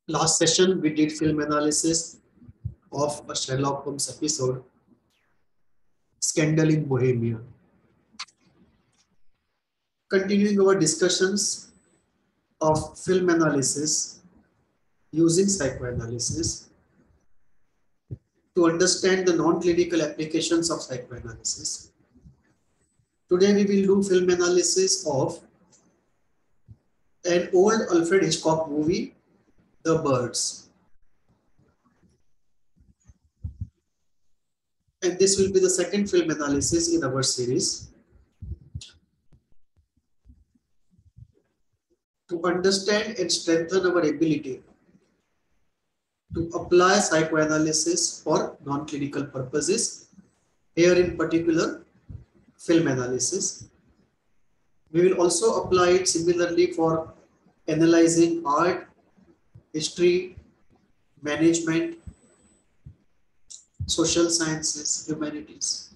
Last session, we did film analysis of a Sherlock Holmes episode, Scandal in Bohemia. Continuing our discussions of film analysis using psychoanalysis to understand the non-clinical applications of psychoanalysis. Today, we will do film analysis of an old Alfred Hitchcock movie, The Birds. And this will be the second film analysis in our series. To understand and strengthen our ability to apply psychoanalysis for non-clinical purposes, here in particular, film analysis. We will also apply it similarly for analyzing art, history, management, social sciences, humanities.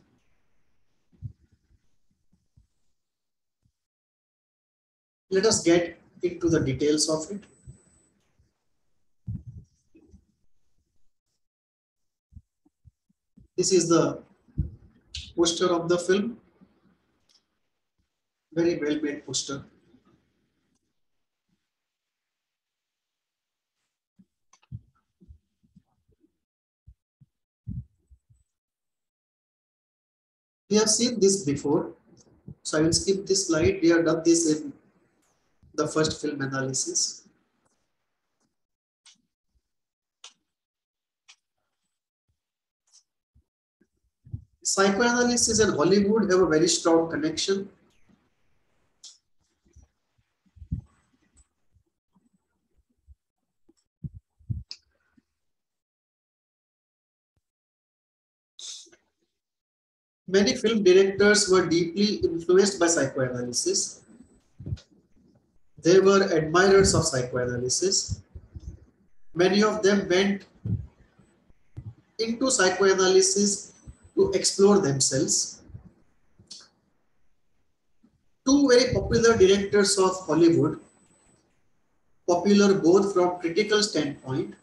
Let us get into the details of it. This is the poster of the film. Very well made poster. We have seen this before, so I will skip this slide. We have done this in the first film analysis. Psychoanalysis and Hollywood have a very strong connection. Many film directors were deeply influenced by psychoanalysis. They were admirers of psychoanalysis. Many of them went into psychoanalysis to explore themselves. Two very popular directors of Hollywood, popular both from critical standpoint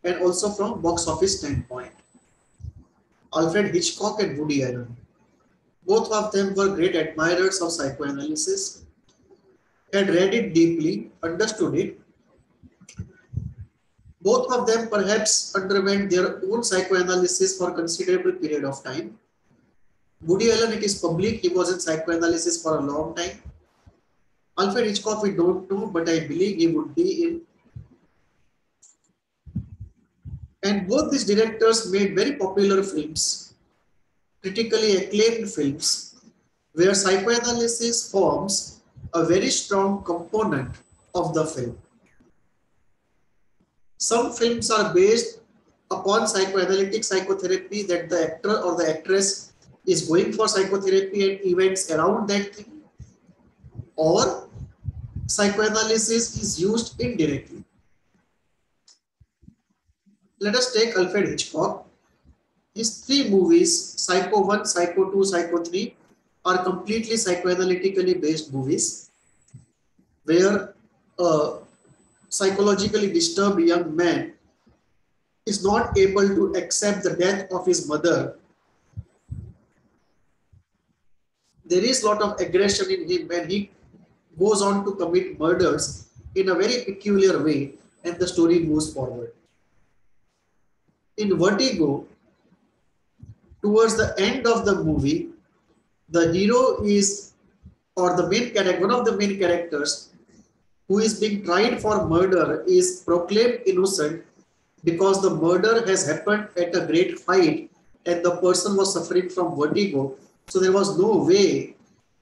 and also from box office standpoint, Alfred Hitchcock and Woody Allen. Both of them were great admirers of psychoanalysis, had read it deeply, understood it. Both of them perhaps underwent their own psychoanalysis for a considerable period of time. Woody Allen, it is public, he was in psychoanalysis for a long time. Alfred Hitchcock, we don't know, but I believe he would be in. And both these directors made very popular films, critically acclaimed films, where psychoanalysis forms a very strong component of the film. Some films are based upon psychoanalytic psychotherapy, that the actor or the actress is going for psychotherapy and events around that thing, or psychoanalysis is used indirectly. Let us take Alfred Hitchcock. His three movies, Psycho 1, Psycho 2, Psycho 3, are completely psychoanalytically based movies, where a psychologically disturbed young man is not able to accept the death of his mother. There is a lot of aggression in him and he goes on to commit murders in a very peculiar way, and the story moves forward. In Vertigo, towards the end of the movie, the hero is, or the main character, one of the main characters who is being tried for murder is proclaimed innocent because the murder has happened at a great height and the person was suffering from vertigo. So there was no way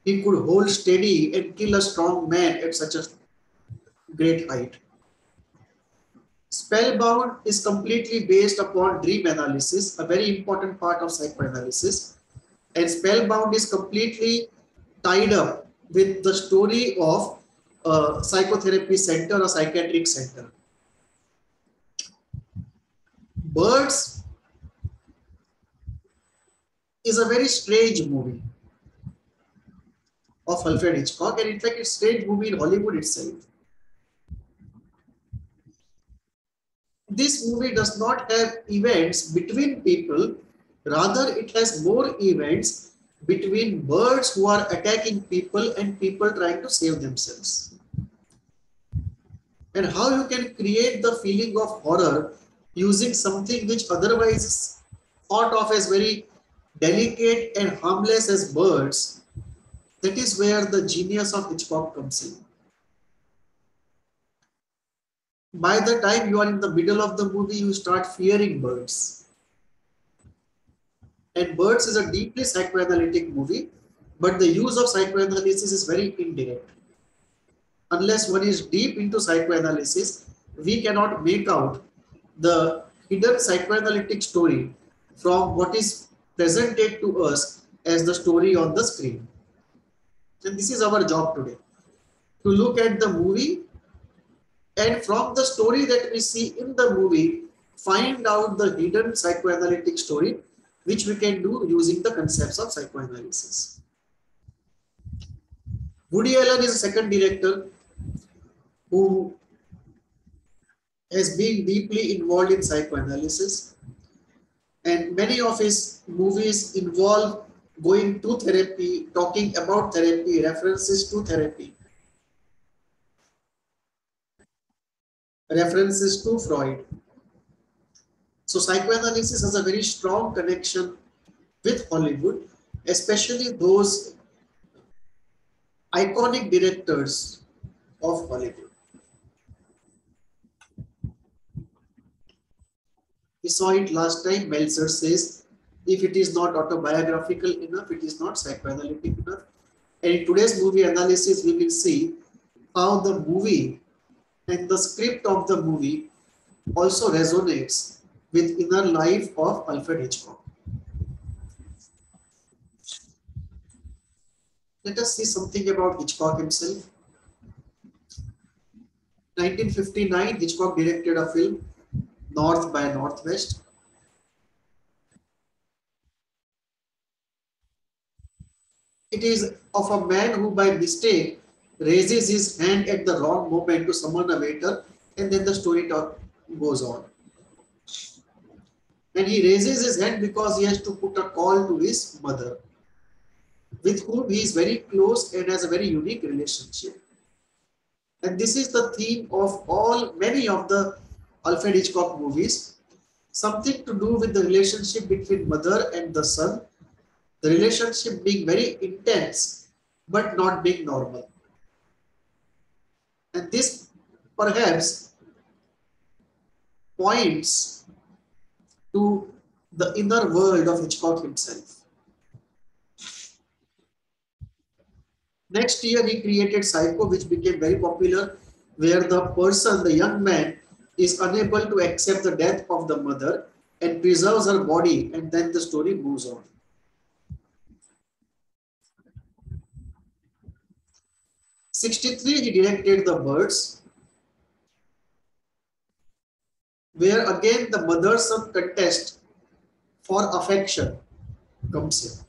he could hold steady and kill a strong man at such a great height. Spellbound is completely based upon dream analysis, a very important part of psychoanalysis. And Spellbound is completely tied up with the story of a psychotherapy center, a psychiatric center. Birds is a very strange movie of Alfred Hitchcock, and in fact, it's a strange movie in Hollywood itself. This movie does not have events between people, rather it has more events between birds who are attacking people and people trying to save themselves. And how you can create the feeling of horror using something which otherwise is thought of as very delicate and harmless as birds, that is where the genius of Hitchcock comes in. By the time you are in the middle of the movie, you start fearing birds. And Birds is a deeply psychoanalytic movie, but the use of psychoanalysis is very indirect. Unless one is deep into psychoanalysis, we cannot make out the hidden psychoanalytic story from what is presented to us as the story on the screen. And this is our job today, to look at the movie and from the story that we see in the movie, find out the hidden psychoanalytic story, which we can do using the concepts of psychoanalysis. Woody Allen is a second director who has been deeply involved in psychoanalysis, and many of his movies involve going to therapy, talking about therapy, references to therapy, references to Freud. So psychoanalysis has a very strong connection with Hollywood, especially those iconic directors of Hollywood. We saw it last time. Meltzer says, if it is not autobiographical enough, it is not psychoanalytic enough. And in today's movie analysis, we will see how the movie and the script of the movie also resonates with inner life of Alfred Hitchcock. Let us see something about Hitchcock himself. 1959, Hitchcock directed a film, North by Northwest. It is of a man who by mistake raises his hand at the wrong moment to summon a waiter, and then the story goes on. And he raises his hand because he has to put a call to his mother, with whom he is very close and has a very unique relationship. And this is the theme of many of the Alfred Hitchcock movies, something to do with the relationship between mother and the son, the relationship being very intense, but not being normal. And this perhaps points to the inner world of Hitchcock himself. Next year, he created Psycho, which became very popular, where the person, the young man, is unable to accept the death of the mother and preserves her body, and then the story moves on. 1963, he directed The Birds, where again the mother-son contest for affection comes in.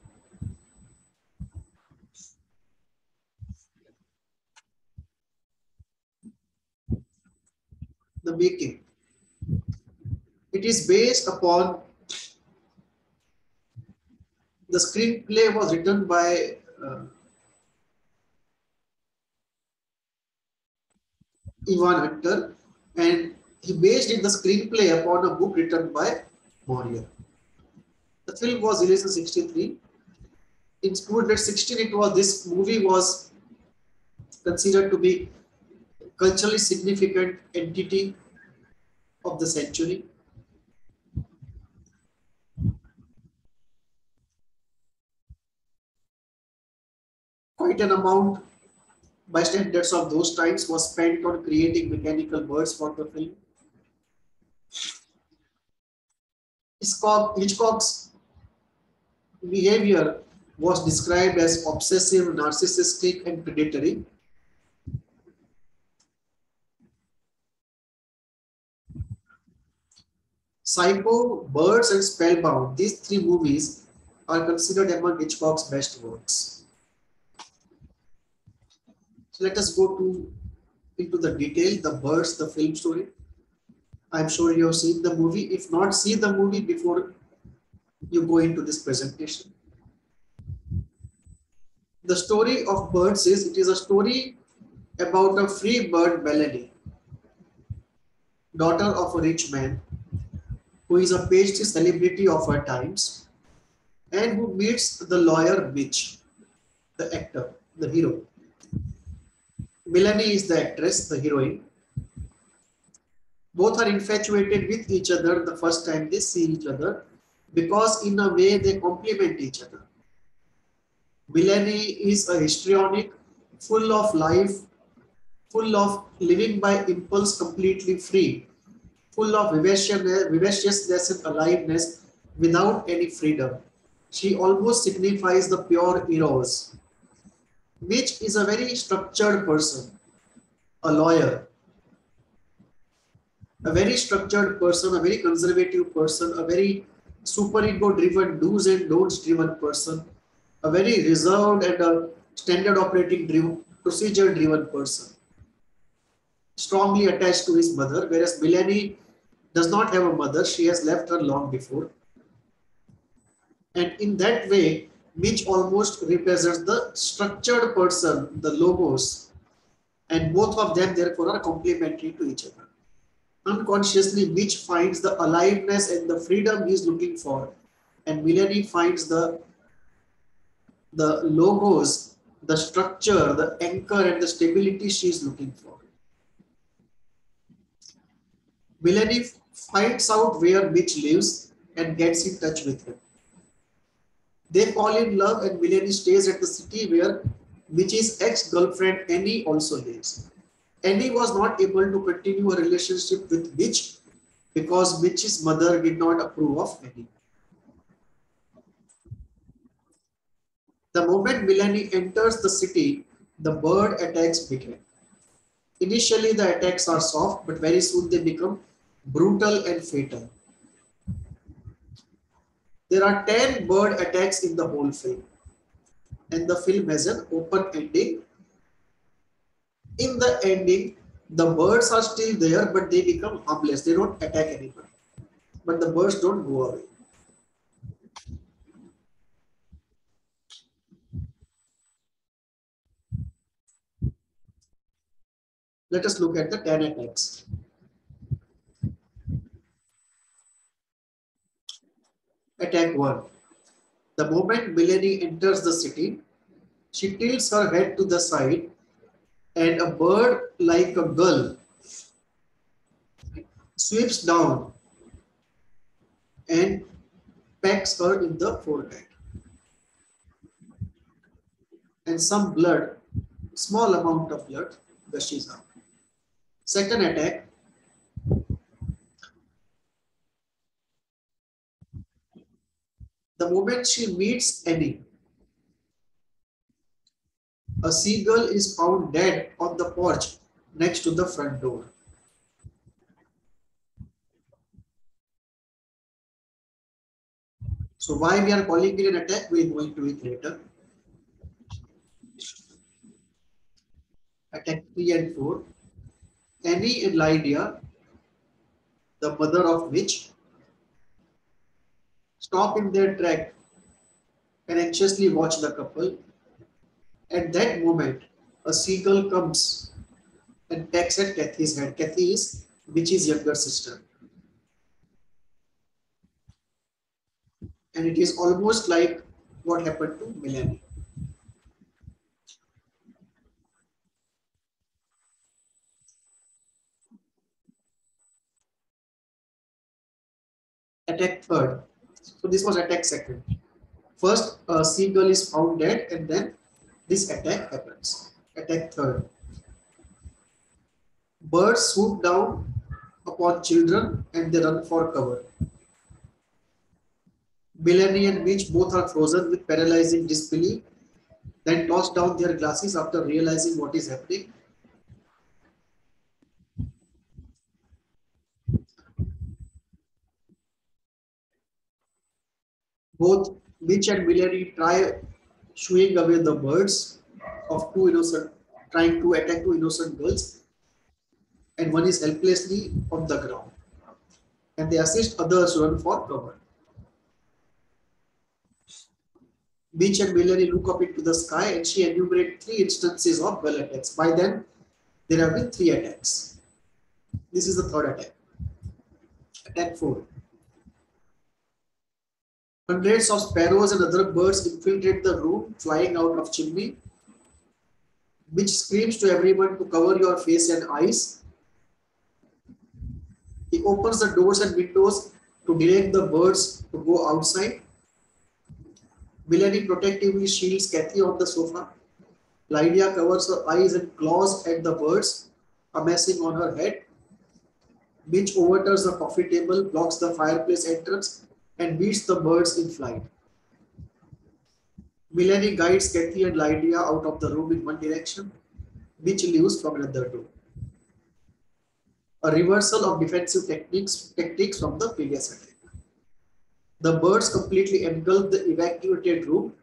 The making. It is based upon the screenplay was written by Ivan Hunter, and he based in the screenplay upon a book written by Maurier. The film was released in 1963. In 2016, this movie was considered to be culturally significant entity of the century. Quite an amount by standards of those times was spent on creating mechanical birds for the film. Hitchcock's behavior was described as obsessive, narcissistic, and predatory. Psycho, Birds, and Spellbound, these three movies are considered among Hitchcock's best works. So let us go into the detail, The Birds, the film story. I'm sure you have seen the movie. If not, see the movie before you go into this presentation. The story of birds is, it is a story about a free bird, Melanie, daughter of a rich man, who is a PhD celebrity of her times, and who meets the lawyer Mitch, the actor, the hero. Melanie is the actress, the heroine. Both are infatuated with each other the first time they see each other because in a way they complement each other. Melanie is a histrionic, full of life, full of living by impulse, completely free, full of vivaciousness and aliveness without any freedom. She almost signifies the pure eros. Mitch is a very structured person, a lawyer, a very structured person, a very conservative person, a very superego driven, do's and don'ts driven person, a very reserved and a standard operating driven, procedure driven person, strongly attached to his mother, whereas Melanie does not have a mother. She has left her long before. And in that way, Mitch almost represents the structured person, the logos, and both of them therefore are complementary to each other. Unconsciously, Mitch finds the aliveness and the freedom he is looking for, and Melanie finds the logos, the structure, the anchor, and the stability she is looking for. Melanie finds out where Mitch lives and gets in touch with him. They fall in love, and Melanie stays at the city where Mitch's ex-girlfriend Annie also lives. Annie was not able to continue a relationship with Mitch because Mitch's mother did not approve of Annie. The moment Melanie enters the city, the bird attacks begin. Initially, the attacks are soft, but very soon they become brutal and fatal. There are 10 bird attacks in the whole film, and the film has an open ending. In the ending, the birds are still there, but they become harmless. They don't attack anyone. But the birds don't go away. Let us look at the 10 attacks. Attack 1. The moment Melanie enters the city, she tilts her head to the side, and a bird like a gull sweeps down and pecks her in the forehead. And some blood, small amount of blood, gushes out. Second attack, the moment she meets Annie, a seagull is found dead on the porch next to the front door. So why we are calling it an attack, we will go into it later. Attack 3 and 4. Annie and Lydia, the mother of Mitch, stop in their track and anxiously watch the couple. At that moment, a seagull comes and pecks at Kathy's head. Kathy is Mitch's younger sister. And it is almost like what happened to Melanie. Attack third. So this was attack second. First, a seagull is found dead, and then this attack happens. Attack third. Birds swoop down upon children and they run for cover. Melanie and Mitch both are frozen with paralyzing disbelief, then toss down their glasses after realizing what is happening. Both Mitch and Melanie try shooing away the birds of two innocent, trying to attack two innocent girls, and one is helplessly on the ground. and they assist others to run for cover. Beach and Melanie look up into the sky and she enumerates 3 instances of well attacks. By then, there have been 3 attacks. This is the third attack. Attack 4. Hundreds of sparrows and other birds infiltrate the room, flying out of chimney. Bitch screams to everyone to cover your face and eyes. He opens the doors and windows to direct the birds to go outside. Melanie protectively shields Kathy on the sofa. Lydia covers her eyes and claws at the birds, amassing on her head. Bitch overturns the coffee table, blocks the fireplace entrance, and beats the birds in flight. Melanie guides Kathy and Lydia out of the room in one direction. Bitch leaves from another door. A reversal of defensive tactics from the previous attack. The birds completely engulf the evacuated room,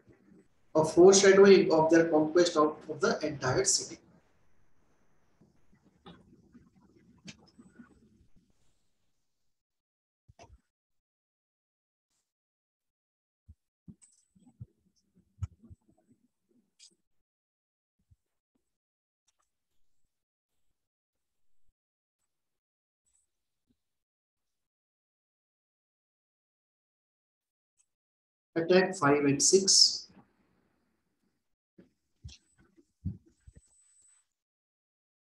a foreshadowing of their conquest of the entire city. Attack 5 and 6.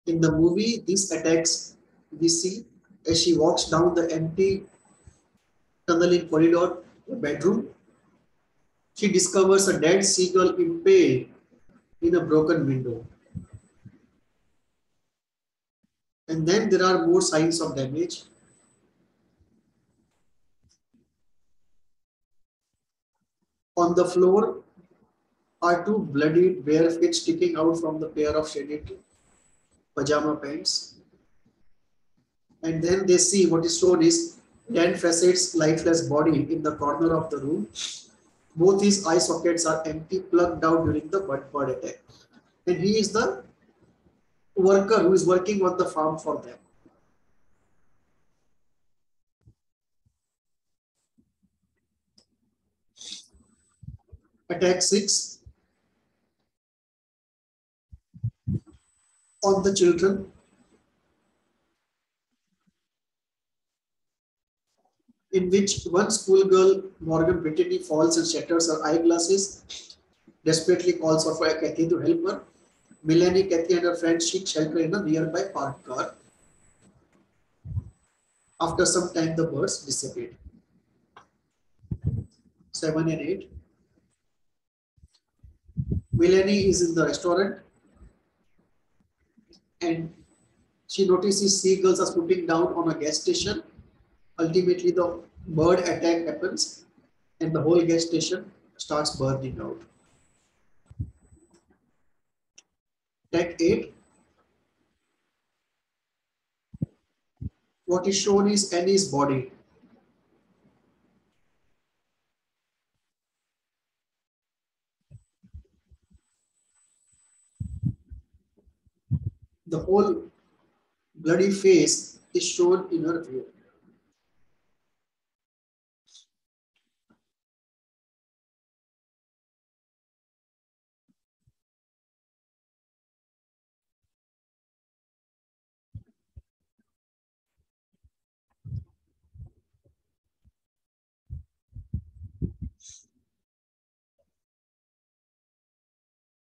In the movie, these attacks we see as she walks down the empty tunneling corridor to the bedroom. She discovers a dead seagull impaled in a broken window. And then there are more signs of damage. On the floor are 2 bloodied bare feet sticking out from the pair of shaded pajama pants. And then they see what is shown is Dan Facet's lifeless body in the corner of the room. Both his eye sockets are empty, plugged out during the bird attack. And he is the worker who is working on the farm for them. Attack 6 on the children, in which one schoolgirl, Morgan Brittany, falls and shatters her eyeglasses, desperately calls for Kathy to help her. Melanie, Kathy, and her friends seek shelter in a nearby parked car. After some time, the birds dissipate. 7 and 8. Melanie is in the restaurant and she notices seagulls are swooping down on a gas station. Ultimately, the bird attack happens and the whole gas station starts burning out. Attack 8. What is shown is Annie's body. The whole bloody face is shown in her view.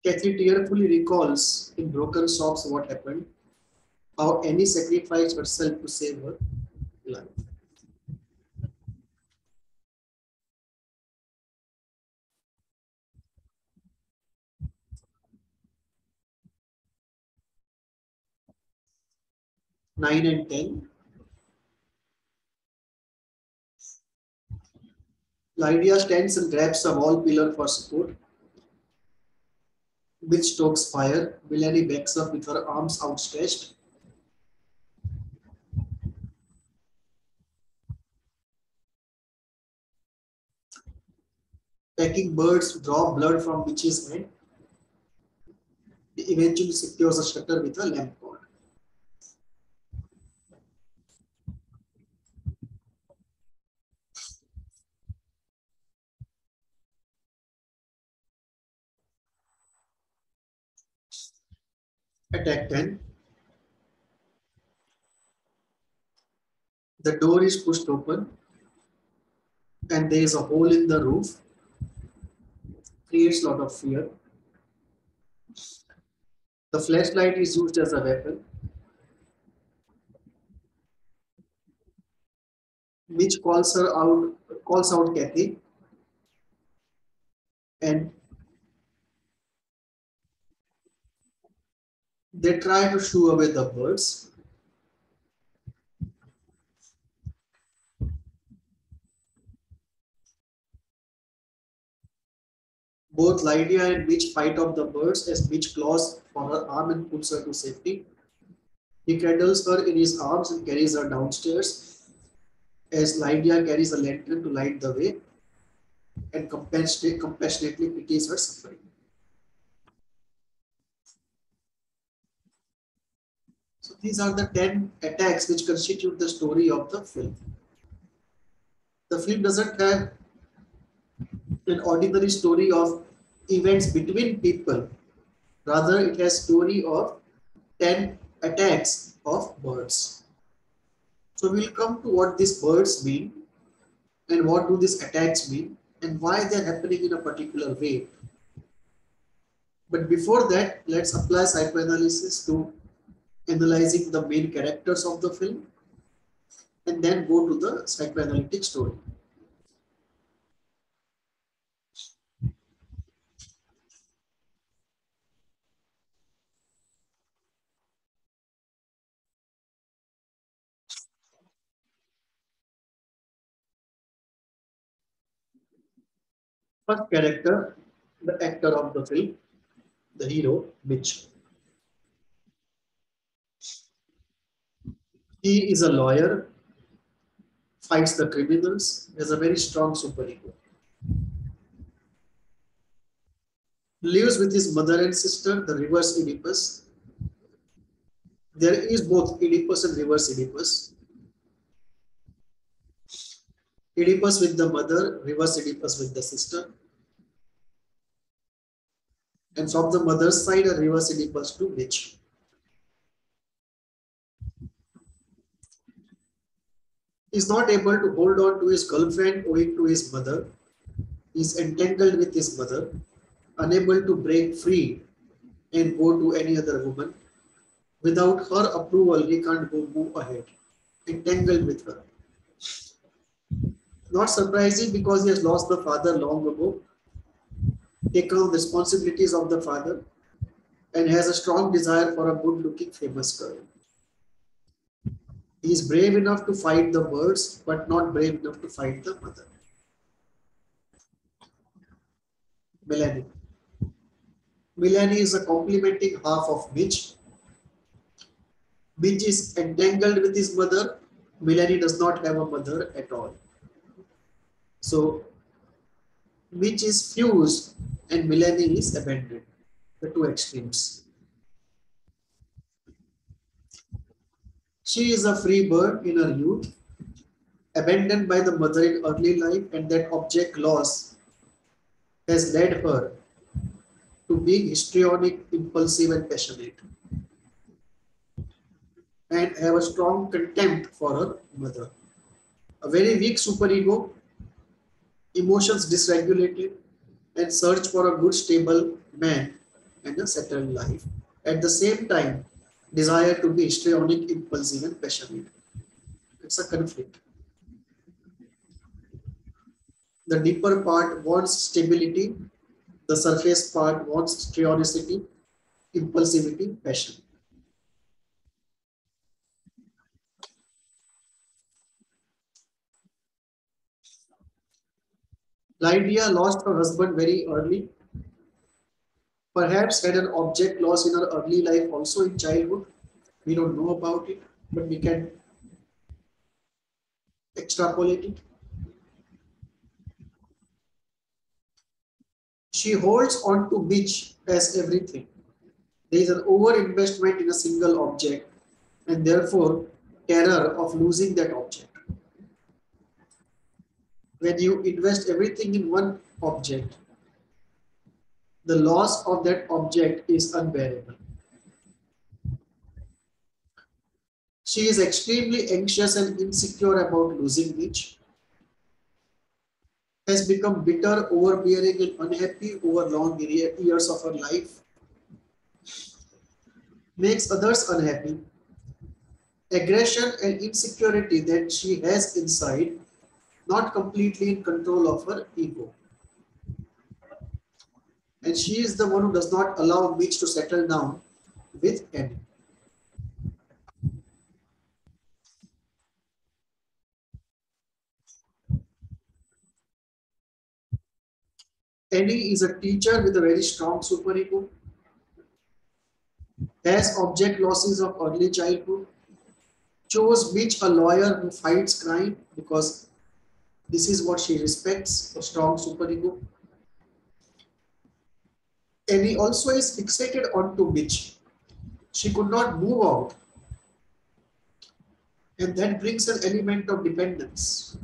Kathy tearfully recalls in broken sobs what happened, how Annie sacrificed herself to save her life. Nine and 10. Lydia stands and grabs a wall pillar for support, which stokes fire. Melanie backs up with her arms outstretched. Pecking birds draw blood from Witch's head. He eventually secures the shutter with a lamp cord. Attack 10. The door is pushed open and there is a hole in the roof. Creates a lot of fear. The flashlight is used as a weapon. Mitch calls out Kathy, and they try to shoo away the birds. Both Lydia and Mitch fight off the birds as Mitch claws for her arm and pulls her to safety. He cradles her in his arms and carries her downstairs as Lydia carries a lantern to light the way and compassionately pities her suffering. So these are the 10 attacks which constitute the story of the film. The film doesn't have an ordinary story of events between people. Rather, it has story of 10 attacks of birds. So we'll come to what these birds mean and what do these attacks mean and why they're happening in a particular way. But before that, let's apply psychoanalysis to analyzing the main characters of the film and then go to the psychoanalytic story. First character, the actor of the film, the hero, Mitch. He is a lawyer, fights the criminals, has a very strong superego. Lives with his mother and sister, the reverse Oedipus. There is both Oedipus and reverse Oedipus. Oedipus with the mother, reverse Oedipus with the sister. And from the mother's side, a reverse Oedipus to Mitch. Is not able to hold on to his girlfriend owing to his mother. He is entangled with his mother, unable to break free and go to any other woman. Without her approval, he can't go move ahead. Entangled with her. Not surprising because he has lost the father long ago, taken on responsibilities of the father, and has a strong desire for a good-looking famous girl. He is brave enough to fight the birds, but not brave enough to fight the mother. Melanie. Melanie is a complementing half of Mitch. Mitch is entangled with his mother. Melanie does not have a mother at all. So Mitch is fused and Melanie is abandoned. The two extremes. She is a free bird in her youth, abandoned by the mother in early life, and that object loss has led her to being histrionic, impulsive, and passionate, and have a strong contempt for her mother. A very weak superego, emotions dysregulated, and search for a good, stable man and a settled life. At the same time, desire to be histrionic, impulsive, and passionate. It's a conflict. The deeper part wants stability, the surface part wants histrionicity, impulsivity, passion. Lydia lost her husband very early, perhaps had an object loss in her early life also in childhood. We don't know about it, but we can extrapolate it. She holds on to Mitch as everything. There is an over-investment in a single object and therefore terror of losing that object. When you invest everything in one object, the loss of that object is unbearable. She is extremely anxious and insecure about losing Mitch, has become bitter, overbearing, and unhappy over long years of her life, makes others unhappy. Aggression and insecurity that she has inside, not completely in control of her ego. And she is the one who does not allow Mitch to settle down with Annie. Annie is a teacher with a very strong superego, has object losses of early childhood, chose Mitch a lawyer who fights crime because this is what she respects, a strong superego. Annie also is fixated onto Mitch. She could not move out, and that brings an element of dependence,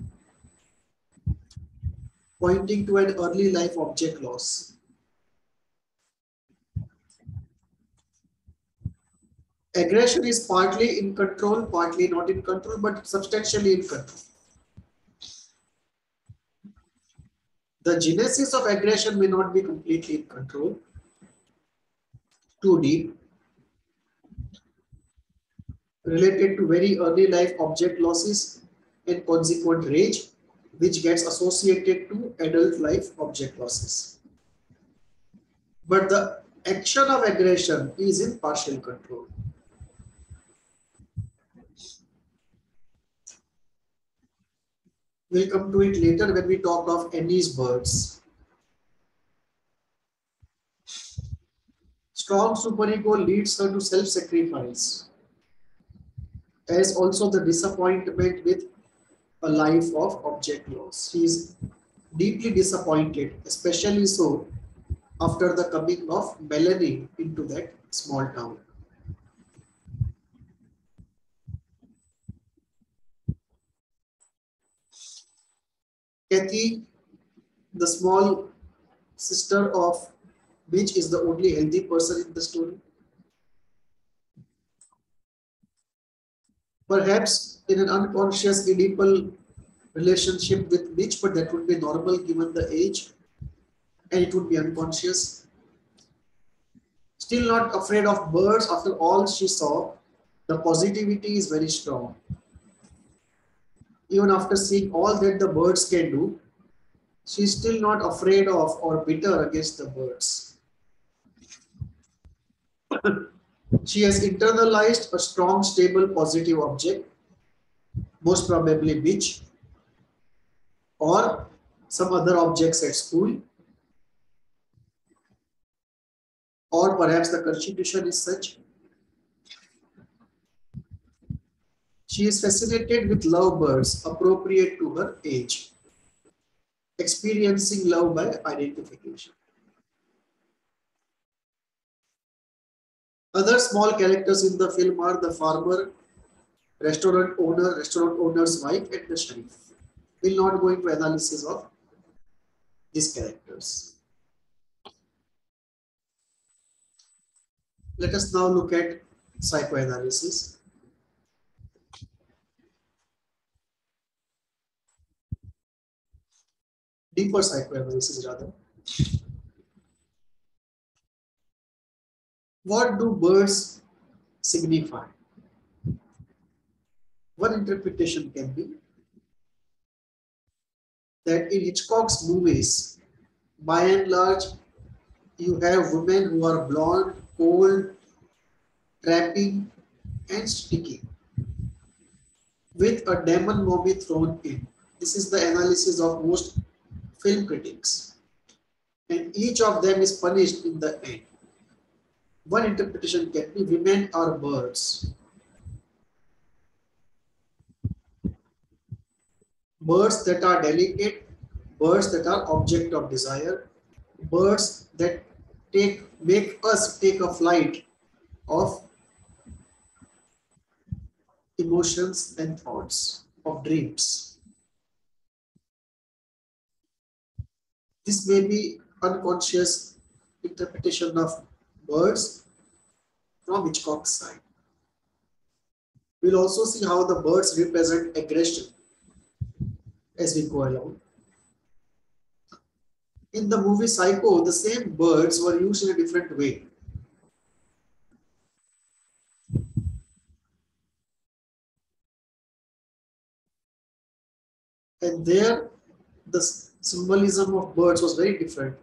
pointing to an early life object loss. Aggression is partly in control, partly not in control, but substantially in control. The genesis of aggression may not be completely in control, too deep, related to very early life object losses and consequent rage, which gets associated to adult life object losses. But the action of aggression is in partial control. We'll come to it later when we talk of Annie's birds. Strong superego leads her to self-sacrifice, as also the disappointment with a life of object loss. She is deeply disappointed, especially so after the coming of Melanie into that small town. Kathy, the small sister of Mitch, is the only healthy person in the story. Perhaps in an unconscious Oedipal relationship with Mitch, but that would be normal given the age, and it would be unconscious. Still not afraid of birds after all she saw. The positivity is very strong. Even after seeing all that the birds can do, she is still not afraid of or bitter against the birds. She has internalized a strong, stable, positive object, most probably beach or some other objects at school, or perhaps the constitution is such. She is fascinated with lovebirds appropriate to her age, experiencing love by identification. Other small characters in the film are the farmer, restaurant owner's wife, and the sheriff. We'll not go into analysis of these characters. Let us now look at psychoanalysis. Deeper psychoanalysis rather. What do birds signify? One interpretation can be that in Hitchcock's movies, by and large, you have women who are blonde, cold, trapping, and sticky, with a demon movie thrown in. This is the analysis of most film critics, and each of them is punished in the end. One interpretation can be women are birds. Birds that are delicate, birds that are object of desire, birds that make us take a flight of emotions and thoughts, of dreams. This may be unconscious interpretation of birds from Hitchcock's side. We'll also see how the birds represent aggression as we go along. In the movie Psycho, the same birds were used in a different way. And there, the symbolism of birds was very different.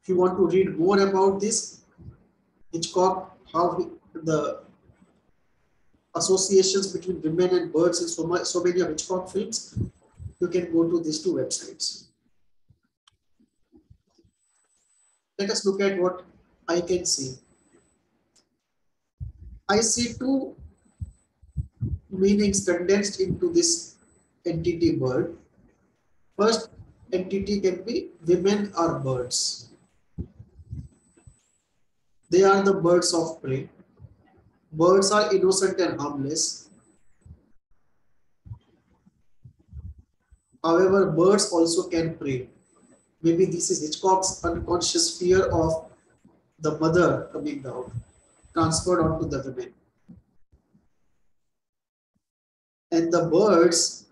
If you want to read more about this, Hitchcock, the associations between women and birds in so many of Hitchcock films, you can go to these two websites. Let us look at what I can see. I see two meanings condensed into this entity bird. First entity can be women or birds. They are the birds of prey. Birds are innocent and harmless. However, birds also can prey. Maybe this is Hitchcock's unconscious fear of the mother coming out, transferred onto the women. And the birds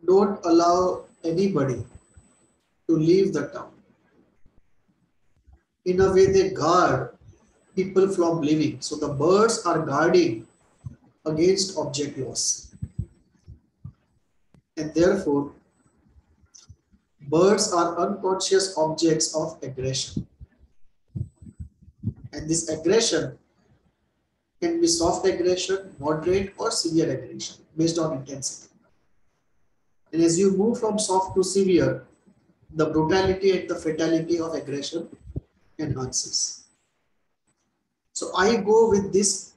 don't allow anybody to leave the town. In a way, they guard people from leaving. So the birds are guarding against object loss. And therefore, birds are unconscious objects of aggression. And this aggression can be soft aggression, moderate, or severe aggression based on intensity. And as you move from soft to severe, the brutality and the fatality of aggression enhances. So I go with this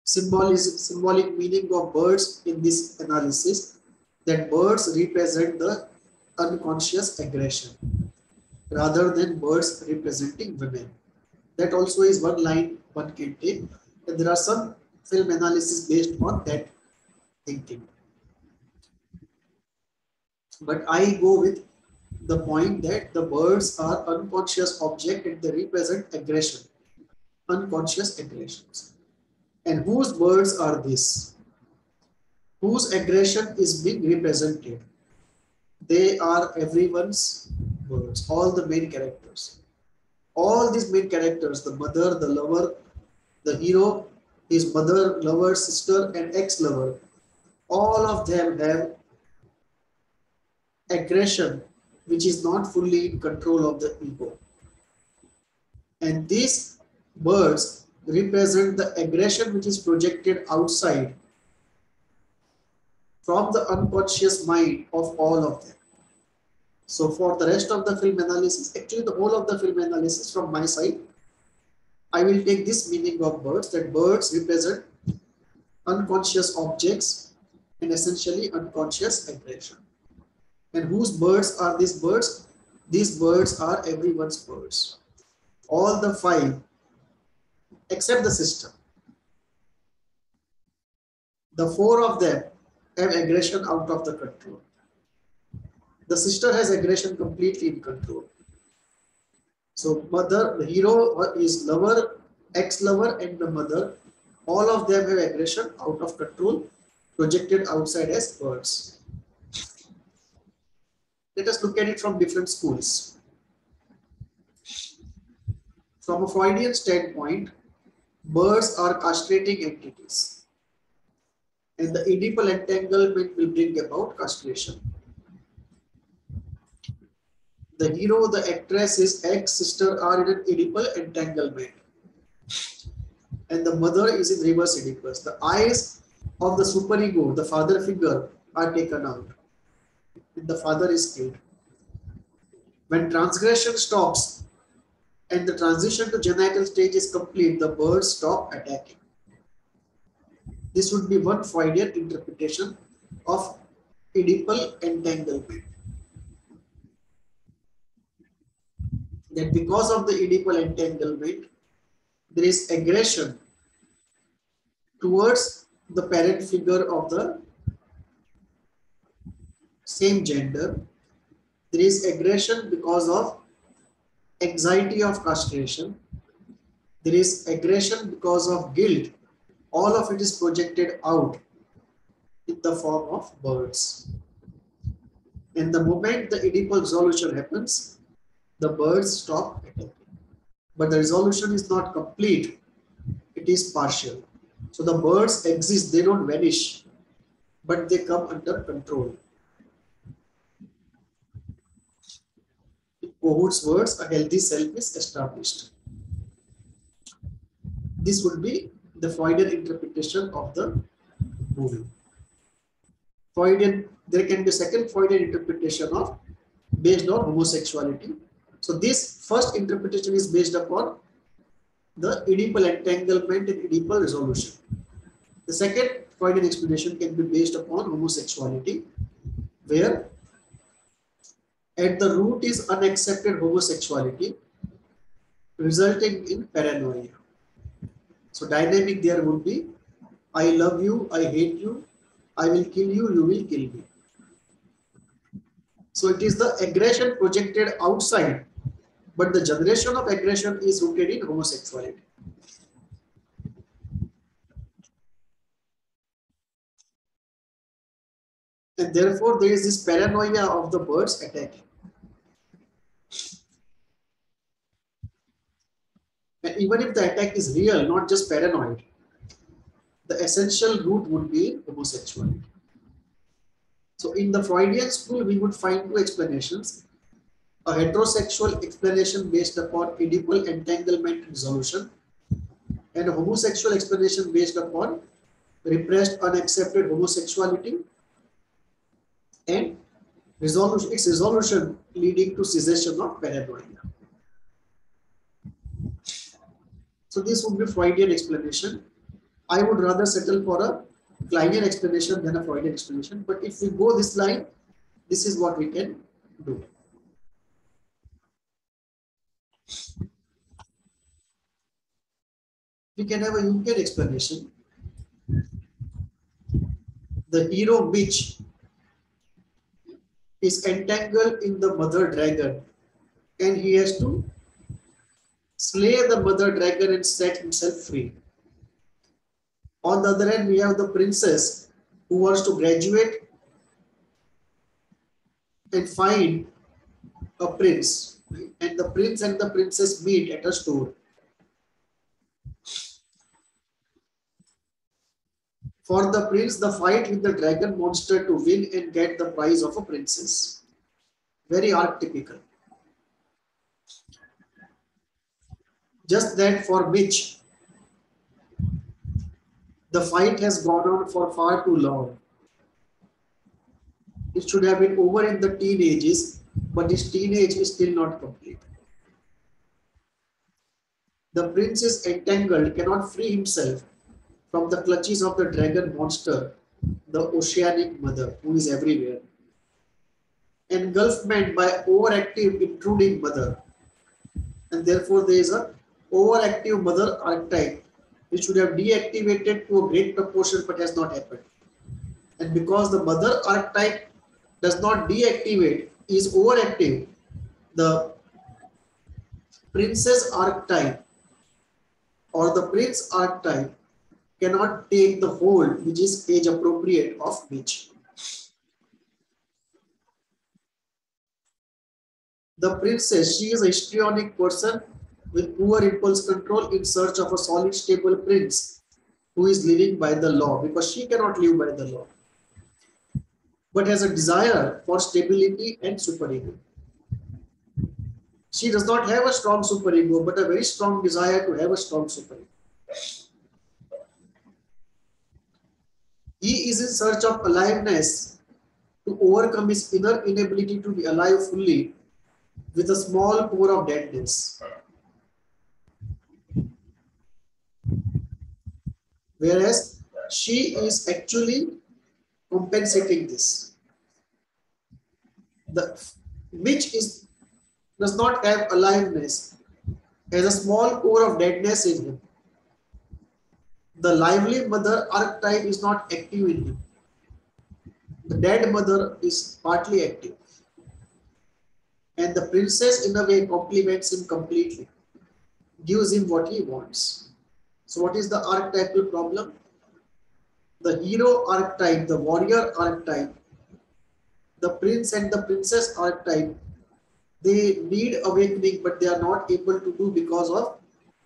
symbolic meaning of birds in this analysis, that birds represent the unconscious aggression rather than birds representing women. That also is one line one can take, and there are some film analysis based on that thinking. But I go with the point that the birds are unconscious object and they represent aggression, unconscious aggressions. And whose birds are this? Whose aggression is being represented? They are everyone's birds, all the main characters. All these main characters, the mother, the lover, the hero, his mother, lover, sister, and ex-lover, all of them have aggression which is not fully in control of the ego. And these birds represent the aggression which is projected outside from the unconscious mind of all of them. So for the rest of the film analysis, actually the whole of the film analysis from my side, I will take this meaning of birds, that birds represent unconscious objects and essentially unconscious aggression. And whose birds are these birds? These birds are everyone's birds. All the five, except the sister. The four of them have aggression out of the control. The sister has aggression completely in control. So mother, the hero is lover, ex-lover, and the mother. All of them have aggression out of control, projected outside as birds. Let us look at it from different schools. From a Freudian standpoint, birds are castrating entities, and the Oedipal entanglement will bring about castration. The hero, the actress, his ex-sister are in an Oedipal entanglement, and the mother is in reverse Oedipus. The eyes of the superego, the father figure, are taken out, and the father is killed. When transgression stops and the transition to genital stage is complete, the birds stop attacking. This would be one Freudian interpretation of Oedipal entanglement. That because of the Oedipal entanglement, there is aggression towards the parent figure of the same gender. There is aggression because of anxiety of castration. There is aggression because of guilt. All of it is projected out in the form of birds. And the moment the Oedipal resolution happens, the birds stop attacking. But the resolution is not complete, it is partial. So the birds exist, they don't vanish, but they come under control. In Kohut's words, a healthy self is established. This would be the Freudian interpretation of the movie. Freudian, there can be a second Freudian interpretation of based on homosexuality. So this first interpretation is based upon the Oedipal entanglement and Oedipal resolution. The second Freudian explanation can be based upon homosexuality, where at the root is unaccepted homosexuality, resulting in paranoia. So dynamic there would be, I love you, I hate you, I will kill you, you will kill me. So it is the aggression projected outside, but the generation of aggression is rooted in homosexuality. And therefore there is this paranoia of the birds attacking. And even if the attack is real, not just paranoid, the essential root would be homosexuality. So in the Freudian school, we would find two explanations. A heterosexual explanation based upon Oedipal entanglement resolution, and a homosexual explanation based upon repressed, unaccepted homosexuality and its resolution leading to cessation of paranoia. So this would be Freudian explanation. I would rather settle for a Kleinian explanation than a Freudian explanation. But if we go this line, this is what we can do. We can have a Jungian explanation. The hero witch is entangled in the mother dragon, and he has to slay the mother dragon and set himself free. On the other hand, we have the princess who wants to graduate and find a prince, and the prince and the princess meet at a store. For the prince, the fight with the dragon monster to win and get the prize of a princess. Very archetypical. Just that for Mitch, the fight has gone on for far too long. It should have been over in the teenages, but his teenage is still not complete. The prince is entangled, cannot free himself from the clutches of the dragon monster, the oceanic mother, who is everywhere. Engulfment by overactive, intruding mother. And therefore, there is a overactive mother archetype, which should have deactivated to a great proportion, but has not happened. And because the mother archetype does not deactivate, is overactive, the princess archetype or the prince archetype cannot take the hold, which is age appropriate, of Mitch. The princess, she is a histrionic person with poor impulse control in search of a solid, stable prince who is living by the law, because she cannot live by the law, but has a desire for stability and superego. She does not have a strong superego, but a very strong desire to have a strong superego. He is in search of aliveness to overcome his inner inability to be alive fully with a small core of deadness. Whereas she is actually compensating this. The which does not have aliveness, has a small core of deadness in him. The lively mother archetype is not active in him. The dead mother is partly active. And the princess, in a way, complements him completely. gives him what he wants. So what is the archetypal problem? The hero archetype, the warrior archetype, the prince and the princess archetype, they need awakening, but they are not able to do because of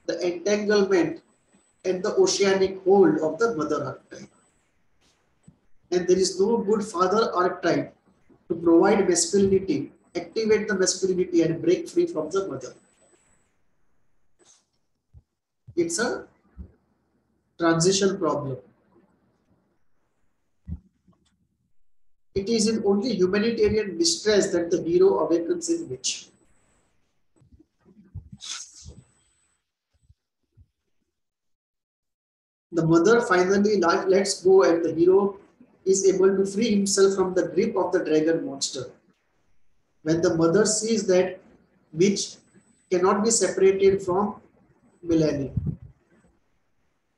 the entanglement and the oceanic hold of the mother archetype. And there is no good father archetype to provide masculinity, activate the masculinity and break free from the mother. It's a transition problem. It is in only humanitarian distress that the hero awakens in which. The mother finally lets go and the hero is able to free himself from the grip of the dragon monster. When the mother sees that Mitch cannot be separated from Melanie,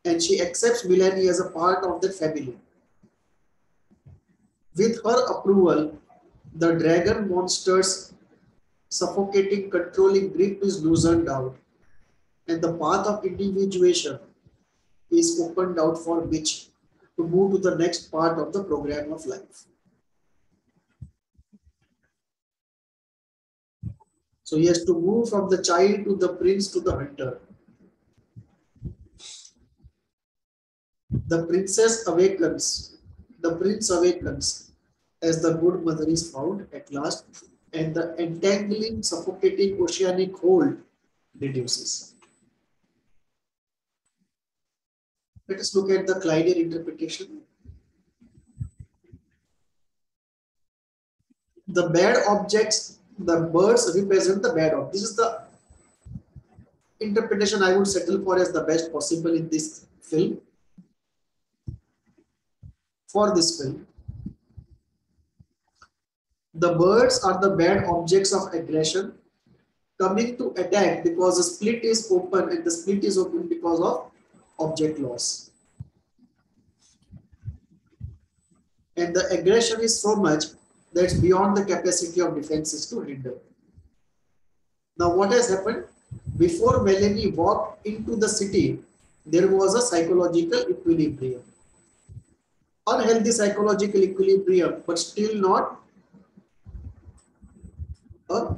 and she accepts Melanie as a part of the family. With her approval, the dragon monster's suffocating, controlling grip is loosened out, and the path of individuation is opened out for Mitch to move to the next part of the program of life. So he has to move from the child to the prince to the hunter. The princess awakens, the prince awakens as the good mother is found at last, and the entangling, suffocating oceanic hold reduces. Let us look at the Kleinian interpretation. The bad objects, the birds represent the bad objects. This is the interpretation I would settle for as the best possible in this film. For this film, the birds are the bad objects of aggression coming to attack because the split is open, and the split is open because of object loss. And the aggression is so much that's beyond the capacity of defenses to handle. Now what has happened? Before Melanie walked into the city, there was a psychological equilibrium. Unhealthy psychological equilibrium, but still not a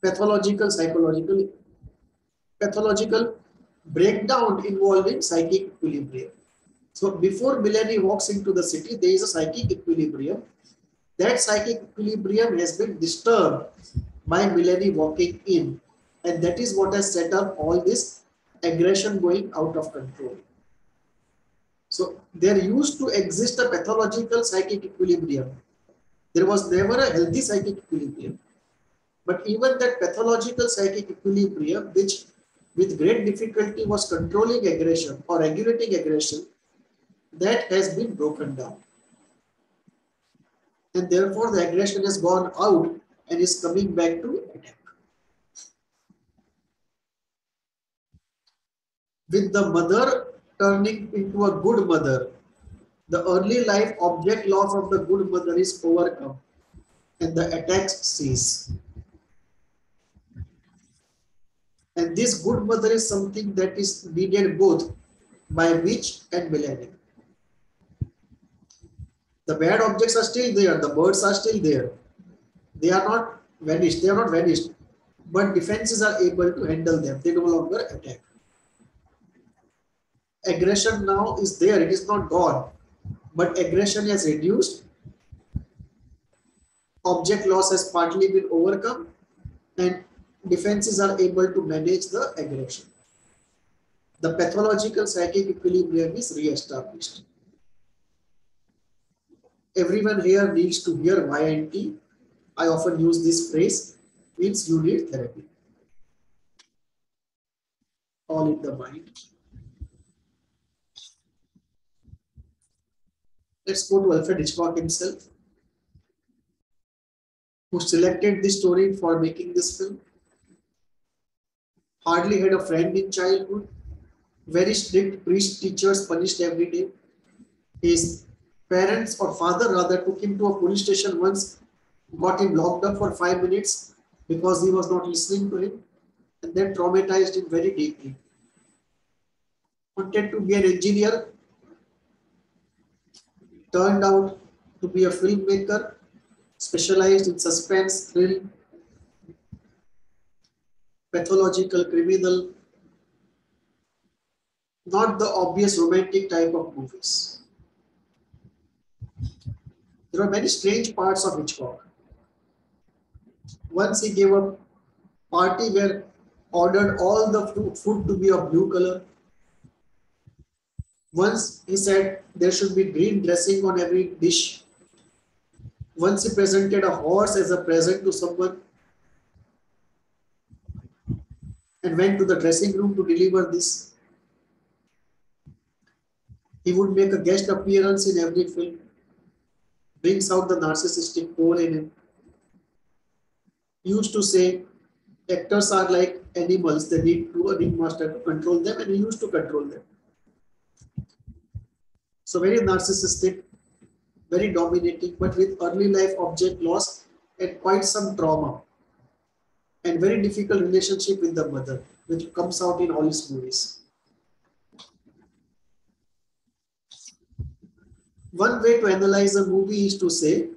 pathological breakdown involving psychic equilibrium. So before Melanie walks into the city, there is a psychic equilibrium. That psychic equilibrium has been disturbed by Melanie walking in, and that is what has set up all this aggression going out of control. So there used to exist a pathological psychic equilibrium. There was never a healthy psychic equilibrium. But even that pathological psychic equilibrium, which with great difficulty was controlling aggression or regulating aggression, that has been broken down. And therefore the aggression has gone out and is coming back to attack. With the mother turning into a good mother, the early life object loss of the good mother is overcome and the attacks cease. And this good mother is something that is needed both by Mitch and Melanie. The bad objects are still there, the birds are still there. They are not vanished, but defenses are able to handle them. They no longer attack. Aggression now is there, it is not gone, but aggression has reduced. Object loss has partly been overcome, and defenses are able to manage the aggression. The pathological psychic equilibrium is re-established. Everyone here needs to hear YNT. I often use this phrase, means you need therapy. All in the mind. Let's go to Alfred Hitchcock himself, who selected this story for making this film. Hardly had a friend in childhood. Very strict priest teachers punished every day. His parents, or father rather, took him to a police station once, got him locked up for 5 minutes, because he was not listening to him, and that traumatized him very deeply. Wanted to be an engineer, turned out to be a filmmaker, specialized in suspense, thrill, pathological, criminal, not the obvious romantic type of movies. There are many strange parts of Hitchcock. Once he gave a party where ordered all the food to be of blue color. Once he said there should be green dressing on every dish. Once he presented a horse as a present to someone and went to the dressing room to deliver this. He would make a guest appearance in every film, brings out the narcissistic core in him. He used to say actors are like animals, they need a ringmaster to control them, and he used to control them. So very narcissistic, very dominating, but with early life object loss and quite some trauma and very difficult relationship with the mother, which comes out in all his movies. One way to analyze a movie is to say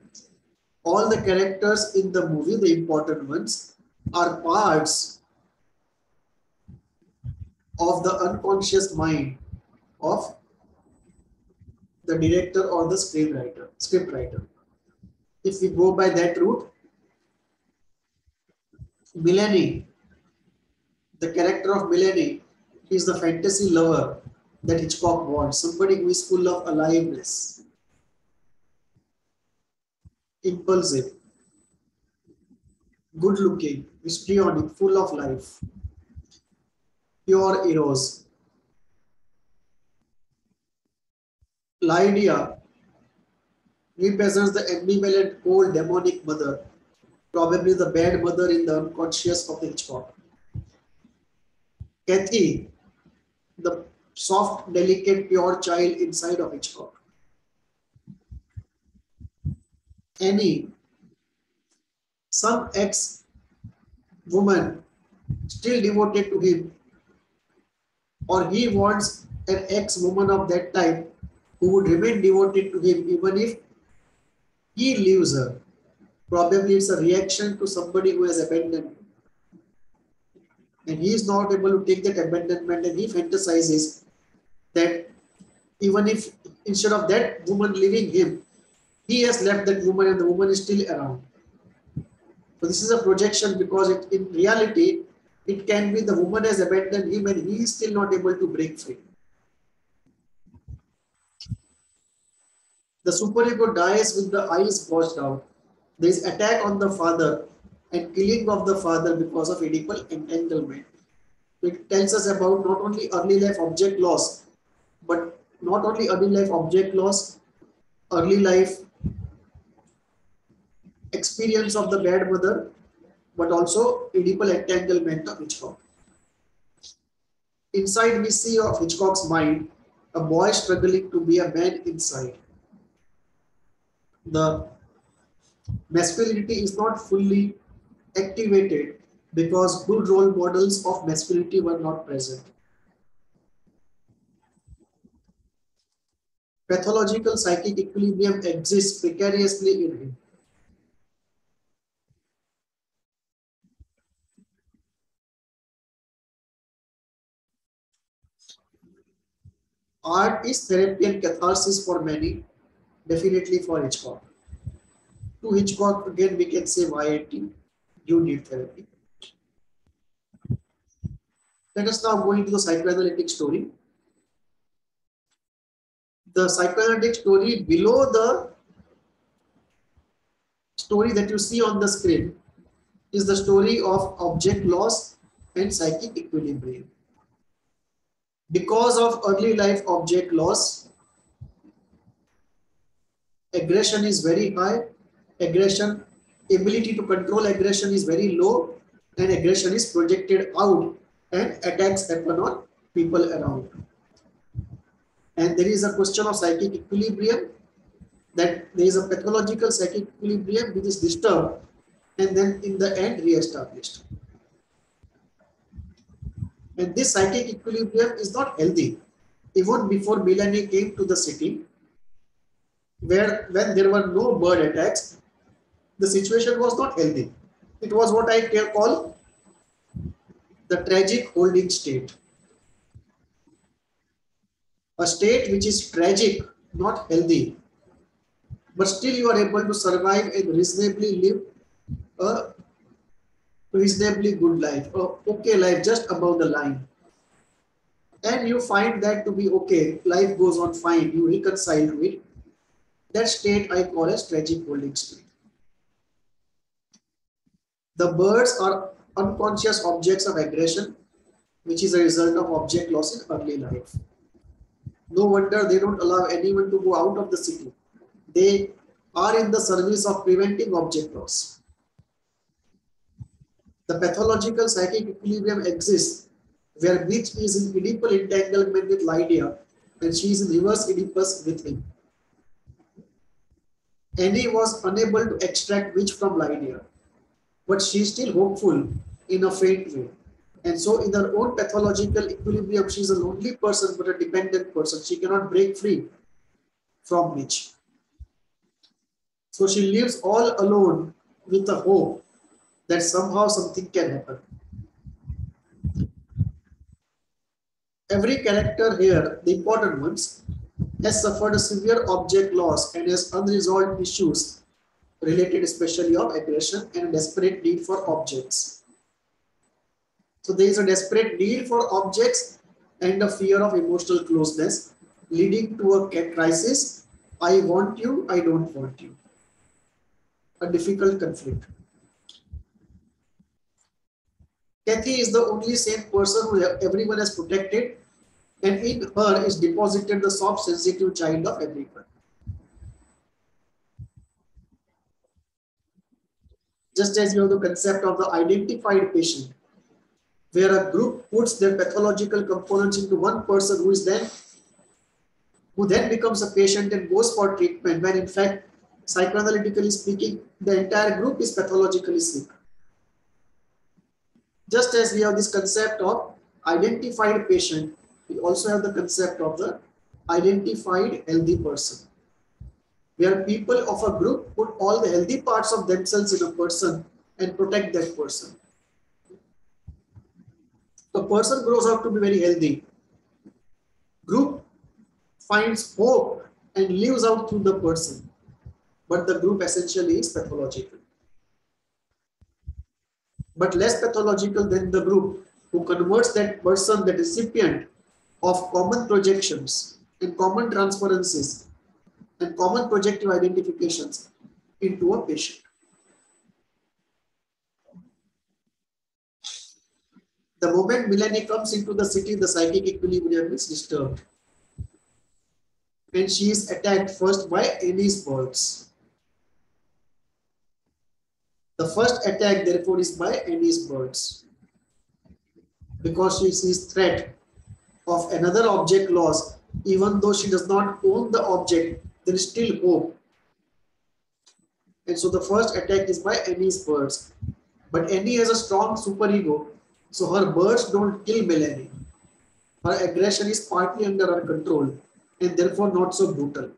all the characters in the movie, the important ones, are parts of the unconscious mind of the director or the scriptwriter. If we go by that route, Milani, the character of Milani, is the fantasy lover that Hitchcock wants, somebody who is full of aliveness, impulsive, good looking, histrionic, full of life, pure eros. Lydia represents the ambivalent, cold, demonic mother, probably the bad mother in the unconscious of Hitchcock. Kathy, the soft, delicate, pure child inside of Hitchcock. Annie, some ex-woman still devoted to him, or he wants an ex-woman of that time who would remain devoted to him even if he leaves her. Probably it's a reaction to somebody who has abandoned him. And he is not able to take that abandonment, and he fantasizes that even if instead of that woman leaving him, he has left that woman and the woman is still around. So this is a projection because in reality, it can be the woman has abandoned him and he is still not able to break free. The superego dies with the eyes washed out. There is attack on the father and killing of the father because of Oedipal entanglement. It tells us about not only early life object loss, but not only early life object loss, early life experience of the bad mother, but also Oedipal entanglement of Hitchcock. Inside we see of Hitchcock's mind, a boy struggling to be a man inside. The masculinity is not fully activated because good role models of masculinity were not present. Pathological psychic equilibrium exists precariously in him. Art is therapy and catharsis for many, definitely for Hitchcock. To Hitchcock, again, we can say YAT, you need therapy. Let us now go into the psychoanalytic story. The psychoanalytic story below the story that you see on the screen is the story of object loss and psychic equilibrium. Because of early life object loss, aggression is very high, aggression, ability to control aggression is very low, and aggression is projected out and attacks happen on people around. And there is a question of psychic equilibrium, that there is a pathological psychic equilibrium which is disturbed and then in the end re-established. And this psychic equilibrium is not healthy. Even before Melanie came to the city, where when there were no bird attacks, the situation was not healthy. It was what I call the tragic holding state. A state which is tragic, not healthy, but still you are able to survive and reasonably live a reasonably good life, a okay life just above the line. And you find that to be okay, life goes on fine, you reconcile to it. That state I call as tragic holding state. The birds are unconscious objects of aggression, which is a result of object loss in early life. No wonder they don't allow anyone to go out of the city. They are in the service of preventing object loss. The pathological psychic equilibrium exists where Mitch is in Oedipal entanglement with Lydia and she is in reverse Oedipus with him. Annie was unable to extract Mitch from Lydia, but she is still hopeful in a faint way. And so in her own pathological equilibrium, she is a lonely person but a dependent person. She cannot break free from Mitch. So she lives all alone with a hope that somehow something can happen. Every character here, the important ones, has suffered a severe object loss and has unresolved issues related especially of aggression and a desperate need for objects. So there is a desperate need for objects and a fear of emotional closeness leading to a crisis. I want you, I don't want you. A difficult conflict. Kathy is the only sane person who everyone has protected, and in her is deposited the soft, sensitive child of everyone. Just as you have the concept of the identified patient, where a group puts their pathological components into one person who then becomes a patient and goes for treatment, when in fact, psychoanalytically speaking, the entire group is pathologically sick. Just as we have this concept of identified patient, we also have the concept of the identified healthy person, where people of a group put all the healthy parts of themselves in a person and protect that person. The person grows out to be very healthy. Group finds hope and lives out through the person, but the group essentially is pathological. But less pathological than the group who converts that person, the recipient of common projections and common transferences and common projective identifications, into a patient. The moment Melanie comes into the city, the psychic equilibrium is disturbed. And she is attacked first by Annie's birds. The first attack, therefore, is by Annie's birds. Because she sees threat of another object loss, even though she does not own the object, there is still hope. And so the first attack is by Annie's birds. But Annie has a strong superego, so her birds don't kill Melanie. Her aggression is partly under her control and therefore not so brutal.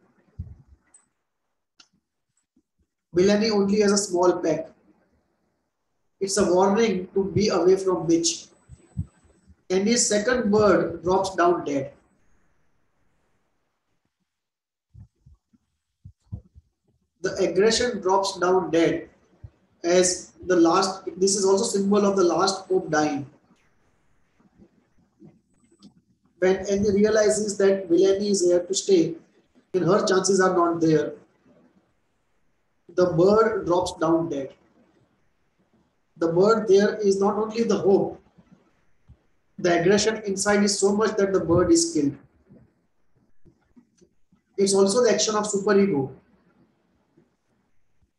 Melanie only has a small pack. It's a warning to be away from Mitch. Annie's second bird drops down dead. The aggression drops down dead as the last, this is also symbol of the last hope dying. When Annie realizes that Melanie is here to stay and her chances are not there, the bird drops down dead. The bird there is not only the hope, the aggression inside is so much that the bird is killed. It's also the action of superego,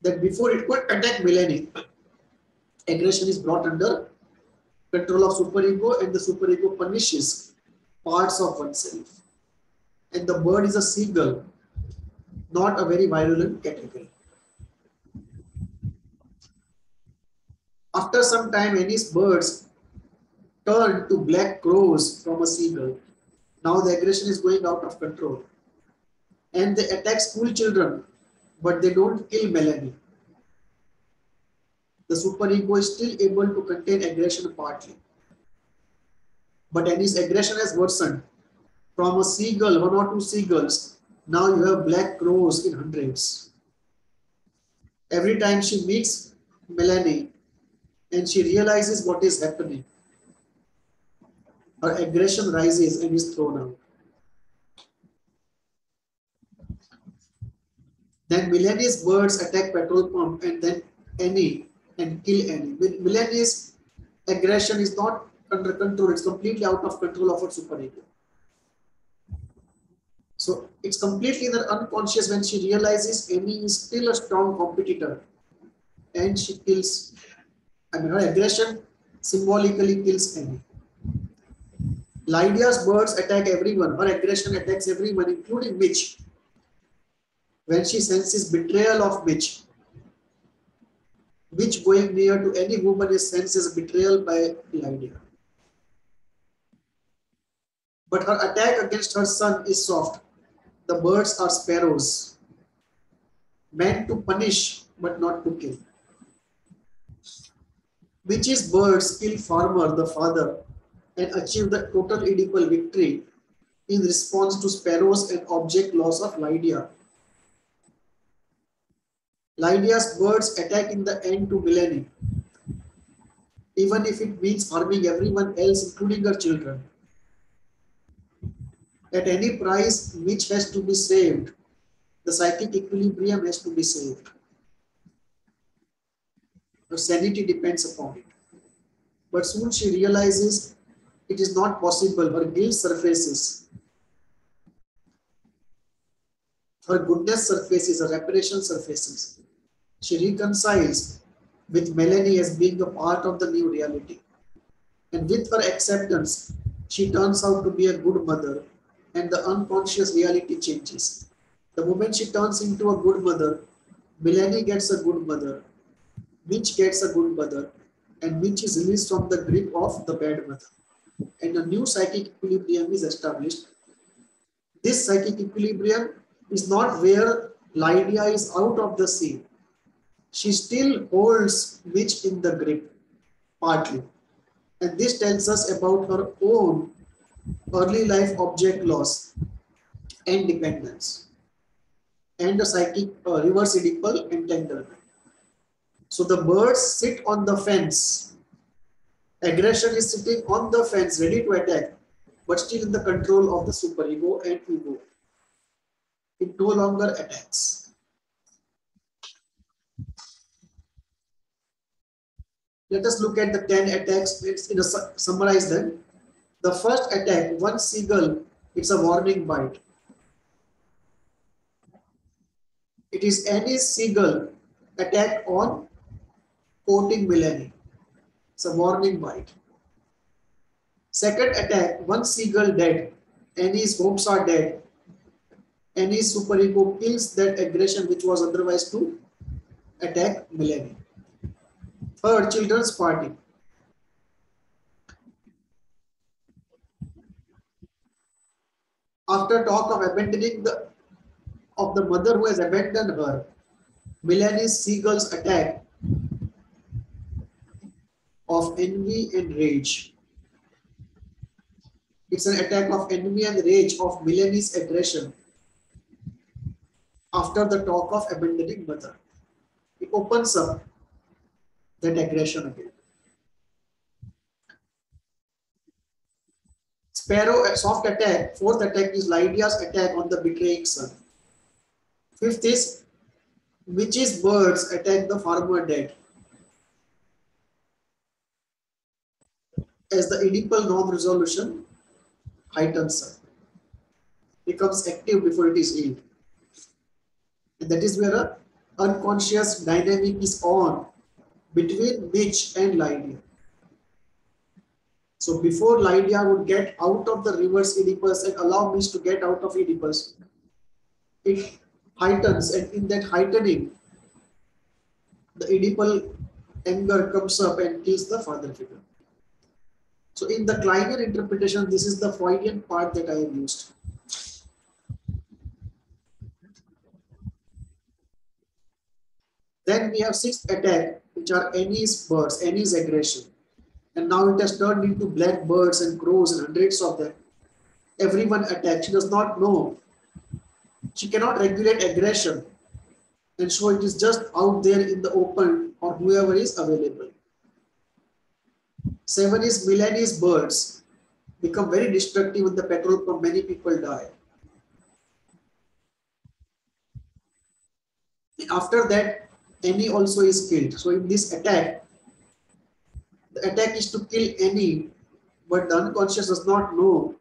that before it could attack Melanie, aggression is brought under control of superego and the superego punishes parts of oneself. And the bird is a seagull, not a very virulent category. After some time, Annie's birds turn to black crows from a seagull. Now the aggression is going out of control. And they attack school children, but they don't kill Melanie. The superego is still able to contain aggression partly. But Annie's aggression has worsened. From a seagull, one or two seagulls, now you have black crows in hundreds. Every time she meets Melanie and she realizes what is happening, her aggression rises and is thrown out. Then Melanie's birds attack petrol pump and then Annie and kill Annie. Melanie's aggression is not under control, it's completely out of control of her superego. So it's completely in her unconscious when she realizes Annie is still a strong competitor and she kills, her aggression symbolically kills Annie. Lydia's birds attack everyone, her aggression attacks everyone, including Mitch. When she senses betrayal of Mitch going near to any woman is sensed as betrayal by Lydia. But her attack against her son is soft. The birds are sparrows, meant to punish but not to kill. Mitch's birds kill Farmer, the father, and achieve the total Oedipal victory in response to Sparrow's and object loss of Lydia. Lydia's birds attack in the end to Melanie, even if it means harming everyone else, including her children. At any price, Mitch has to be saved. The psychic equilibrium has to be saved. Her sanity depends upon it. But soon she realizes it is not possible. Her guilt surfaces. Her goodness surfaces, her reparation surfaces. She reconciles with Melanie as being a part of the new reality. And with her acceptance, she turns out to be a good mother, and the unconscious reality changes. The moment she turns into a good mother, Melanie gets a good mother, Mitch gets a good mother, and Mitch is released from the grip of the bad mother. And a new psychic equilibrium is established. This psychic equilibrium is not where Lydia is out of the scene. She still holds Mitch in the grip, partly. And this tells us about her own early life object loss and dependence, and a psychic reverse Oedipal entanglement. So the birds sit on the fence. Aggression is sitting on the fence, ready to attack, but still in the control of the superego and ego. It no longer attacks. Let us look at the 10 attacks. Let's summarize them. The first attack, one seagull, it's a warning bite. It is any seagull attack on courting Melanie. It's a warning bite. Second attack, one seagull dead. Annie's hopes are dead. Annie's superego kills that aggression which was otherwise to attack Melanie. Third, children's party. After talk of abandoning the mother who has abandoned her, Melanie's seagulls attack of envy and rage. It's an attack of envy and rage of Melanie's aggression after the talk of abandoning mother. It opens up that aggression again. Sparrow, soft attack. Fourth attack is Lydia's attack on the betraying son. Fifth is Mitch's birds attack the farmer dead. As the Oedipal non-resolution heightens up, becomes active before it is healed. And that is where an unconscious dynamic is on between Mitch and Lydia. So before Lydia would get out of the reverse Oedipus and allow Mitch to get out of Oedipus, it heightens, and in that heightening, the Oedipal anger comes up and kills the father figure. So in the Kleiner interpretation, this is the Freudian part that I have used. Then we have sixth attack, which are Annie's birds, Annie's aggression. And now it has turned into black birds and crows and hundreds of them. Everyone attacks. She does not know. She cannot regulate aggression. And so it is just out there in the open or whoever is available. Seven is Milanese birds become very destructive in the petrol pump. Many people die. After that, Annie also is killed. So in this attack, the attack is to kill Annie, but the unconscious does not know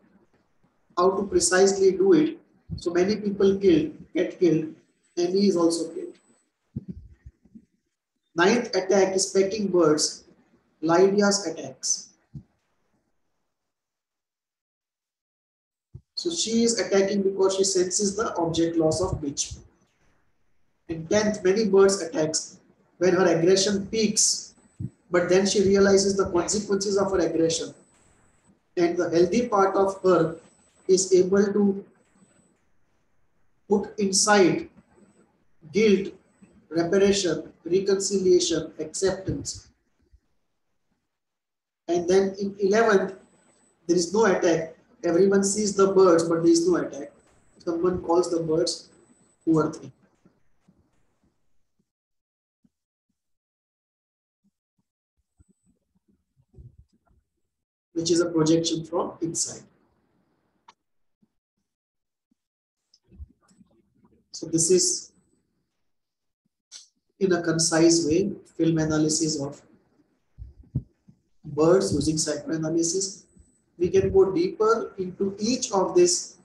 how to precisely do it. So many people get killed. Annie is also killed. Ninth attack is pecking birds, Lydia's attacks. So she is attacking because she senses the object loss of bitch. In 10th, many birds attacks when her aggression peaks, but then she realizes the consequences of her aggression. And the healthy part of her is able to put inside guilt, reparation, reconciliation, acceptance. And then in 11th, there is no attack. Everyone sees the birds, but there is no attack. Someone calls the birds poor thing. Which is a projection from inside. So this is in a concise way, film analysis of birds using psychoanalysis. We can go deeper into each of this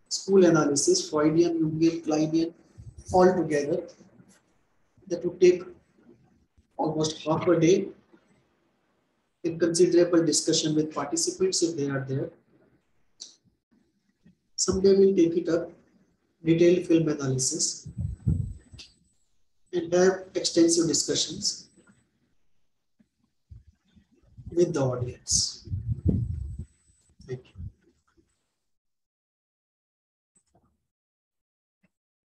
school analysis, Freudian, Jungian, Kleinian, all together. That would take almost half a day in considerable discussion with participants if they are there. Someday we'll take it up, detailed film analysis, and have extensive discussions with the audience.